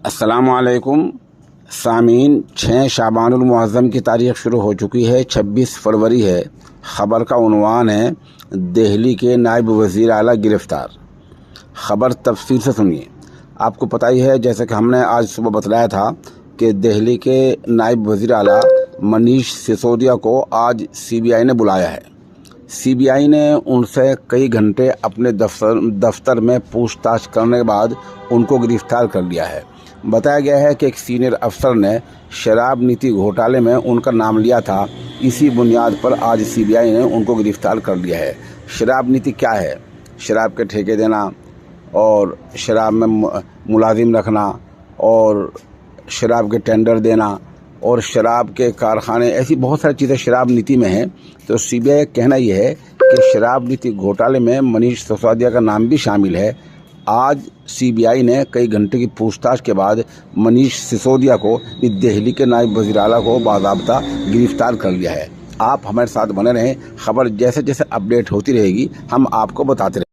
अस्सलामुअलैकुम सामीन। 6 शाबानुल मुअज़्ज़म की तारीख़ शुरू हो चुकी है। 26 फरवरी है। ख़बर का उन्वान है दिल्ली के नायब वज़ीर आला गिरफ़्तार। ख़बर तफ़सील से सुनिए। आपको पता ही है, जैसे कि हमने आज सुबह बतलाया था कि दिल्ली के नायब वज़ीर आला मनीष सिसोदिया को आज CBI ने बुलाया है। CBI ने उनसे कई घंटे अपने दफ्तर में पूछताछ करने के बाद उनको गिरफ़्तार कर लिया है। बताया गया है कि एक सीनियर अफसर ने शराब नीति घोटाले में उनका नाम लिया था। इसी बुनियाद पर आज CBI ने उनको गिरफ़्तार कर लिया है। शराब नीति क्या है? शराब के ठेके देना और शराब में मुलाजिम रखना और शराब के टेंडर देना और शराब के कारखाने, ऐसी बहुत सारी चीज़ें शराब नीति में हैं। तो CBI का कहना यह है कि शराब नीति घोटाले में मनीष सिसोदिया का नाम भी शामिल है। आज CBI ने कई घंटे की पूछताछ के बाद मनीष सिसोदिया को, दिल्ली के नायब वज़ीर आला को बाज़ाब्ता गिरफ़्तार कर लिया है। आप हमारे साथ बने रहें। खबर जैसे जैसे अपडेट होती रहेगी हम आपको बताते रहेंगे।